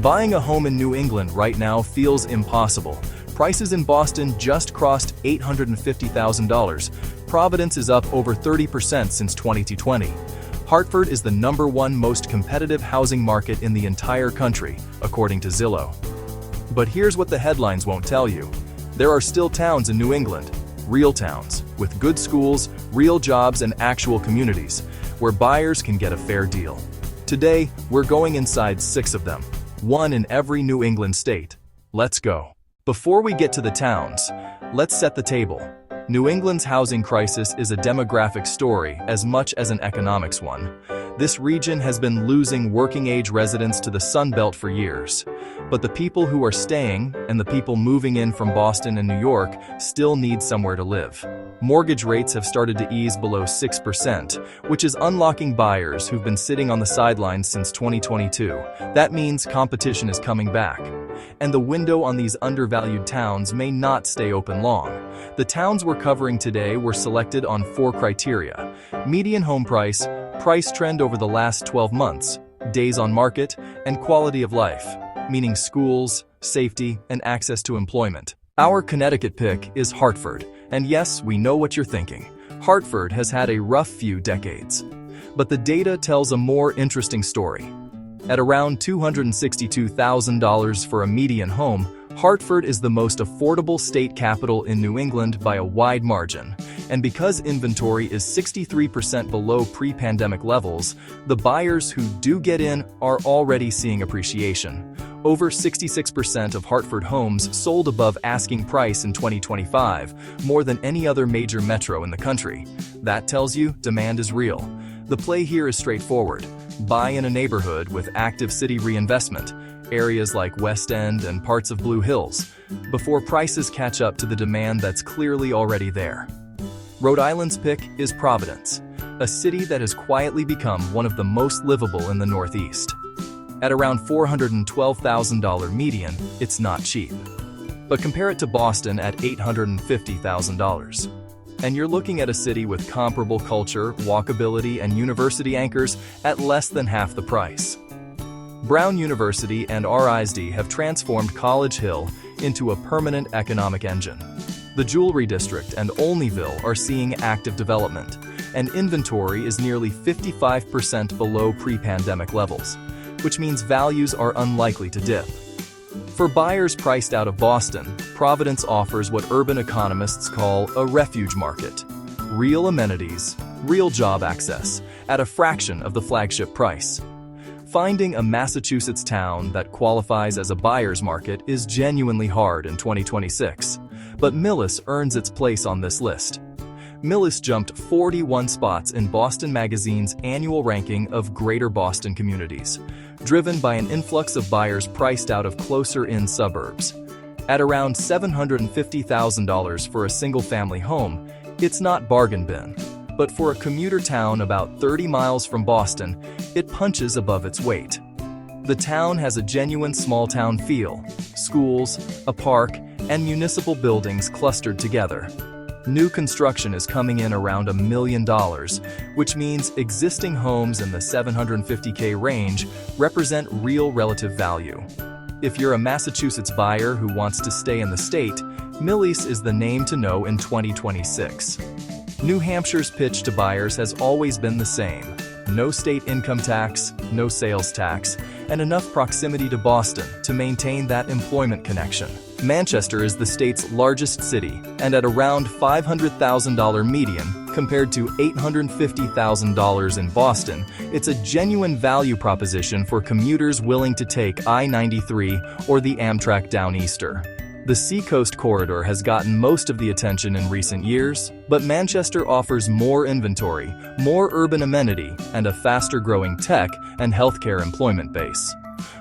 Buying a home in New England right now feels impossible. Prices in Boston just crossed $850,000. Providence is up over 30% since 2020. Hartford is the #1 most competitive housing market in the entire country, according to Zillow. But here's what the headlines won't tell you. There are still towns in New England, real towns, with good schools, real jobs, and actual communities, where buyers can get a fair deal. Today, we're going inside 6 of them, one in every New England state. Let's go. Before we get to the towns, let's set the table. New England's housing crisis is a demographic story as much as an economics one. This region has been losing working-age residents to the Sun Belt for years. But the people who are staying and the people moving in from Boston and New York still need somewhere to live. Mortgage rates have started to ease below 6%, which is unlocking buyers who've been sitting on the sidelines since 2022. That means competition is coming back. And the window on these undervalued towns may not stay open long. The towns we're covering today were selected on 4 criteria: median home price, price trend over the last 12 months, days on market, and quality of life, meaning schools, safety, and access to employment. Our Connecticut pick is Hartford, and yes, we know what you're thinking. Hartford has had a rough few decades. But the data tells a more interesting story. At around $262,000 for a median home, Hartford is the most affordable state capital in New England by a wide margin. And because inventory is 63% below pre-pandemic levels, the buyers who do get in are already seeing appreciation. Over 66% of Hartford homes sold above asking price in 2025, more than any other major metro in the country. That tells you demand is real. The play here is straightforward. Buy in a neighborhood with active city reinvestment, areas like West End and parts of Blue Hills, before prices catch up to the demand that's clearly already there. Rhode Island's pick is Providence, a city that has quietly become one of the most livable in the Northeast. At around $412,000 median, it's not cheap. But compare it to Boston at $850,000. And you're looking at a city with comparable culture, walkability, and university anchors at less than half the price. Brown University and RISD have transformed College Hill into a permanent economic engine. The Jewelry District and Olneyville are seeing active development, and inventory is nearly 55% below pre-pandemic levels, which means values are unlikely to dip. For buyers priced out of Boston, Providence offers what urban economists call a refuge market. Real amenities, real job access, at a fraction of the flagship price. Finding a Massachusetts town that qualifies as a buyer's market is genuinely hard in 2026, but Millis earns its place on this list. Millis jumped 41 spots in Boston Magazine's annual ranking of Greater Boston communities, driven by an influx of buyers priced out of closer-in suburbs. At around $750,000 for a single-family home, it's not bargain bin. But for a commuter town about 30 miles from Boston, it punches above its weight. The town has a genuine small-town feel: schools, a park, and municipal buildings clustered together. New construction is coming in around $1 million, which means existing homes in the $750K range represent real relative value. If you're a Massachusetts buyer who wants to stay in the state, Millis is the name to know in 2026. New Hampshire's pitch to buyers has always been the same: no state income tax, no sales tax, and enough proximity to Boston to maintain that employment connection. Manchester is the state's largest city, and at around $500,000 median, compared to $850,000 in Boston, it's a genuine value proposition for commuters willing to take I-93 or the Amtrak Downeaster. The Seacoast Corridor has gotten most of the attention in recent years, but Manchester offers more inventory, more urban amenity, and a faster-growing tech and healthcare employment base.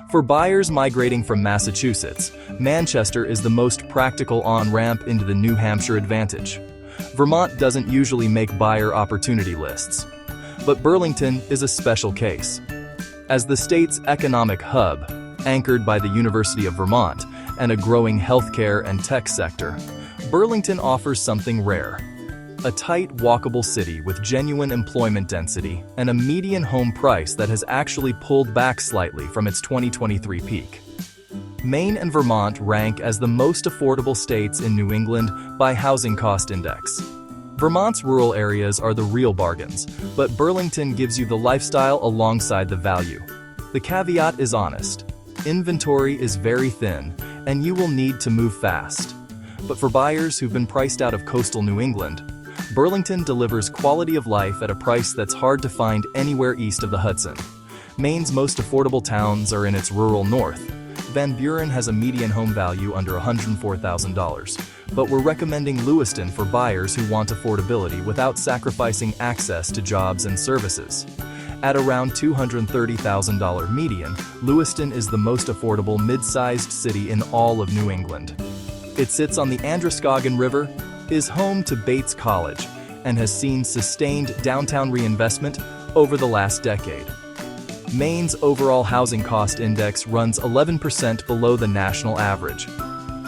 For buyers migrating from Massachusetts, Manchester is the most practical on-ramp into the New Hampshire advantage. Vermont doesn't usually make buyer opportunity lists, but Burlington is a special case. As the state's economic hub, anchored by the University of Vermont and a growing healthcare and tech sector, Burlington offers something rare: a tight, walkable city with genuine employment density and a median home price that has actually pulled back slightly from its 2023 peak. Maine and Vermont rank as the most affordable states in New England by Housing Cost Index. Vermont's rural areas are the real bargains, but Burlington gives you the lifestyle alongside the value. The caveat is honest. Inventory is very thin, and you will need to move fast. But for buyers who've been priced out of coastal New England, Burlington delivers quality of life at a price that's hard to find anywhere east of the Hudson. Maine's most affordable towns are in its rural north. Van Buren has a median home value under $104,000, but we're recommending Lewiston for buyers who want affordability without sacrificing access to jobs and services. At around $230,000 median, Lewiston is the most affordable mid-sized city in all of New England. It sits on the Androscoggin River, is home to Bates College, and has seen sustained downtown reinvestment over the last decade. Maine's overall housing cost index runs 11% below the national average,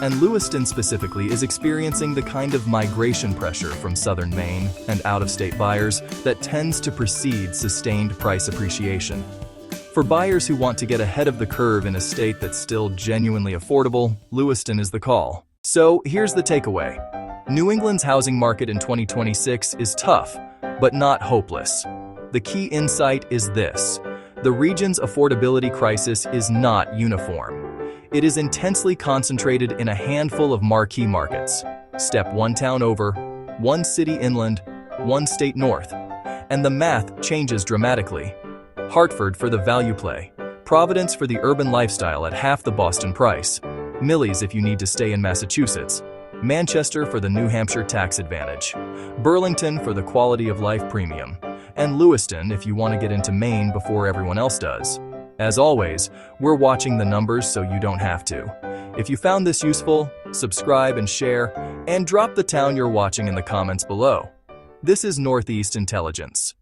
and Lewiston specifically is experiencing the kind of migration pressure from southern Maine and out-of-state buyers that tends to precede sustained price appreciation. For buyers who want to get ahead of the curve in a state that's still genuinely affordable, Lewiston is the call. So here's the takeaway. New England's housing market in 2026 is tough, but not hopeless. The key insight is this: the region's affordability crisis is not uniform. It is intensely concentrated in a handful of marquee markets. Step one town over, one city inland, one state north. And the math changes dramatically. Hartford for the value play. Providence for the urban lifestyle at half the Boston price. Millis if you need to stay in Massachusetts. Manchester for the New Hampshire tax advantage. Burlington for the quality of life premium. And Lewiston if you want to get into Maine before everyone else does. As always, we're watching the numbers so you don't have to. If you found this useful, subscribe and share, and drop the town you're watching in the comments below. This is Northeast Intelligence.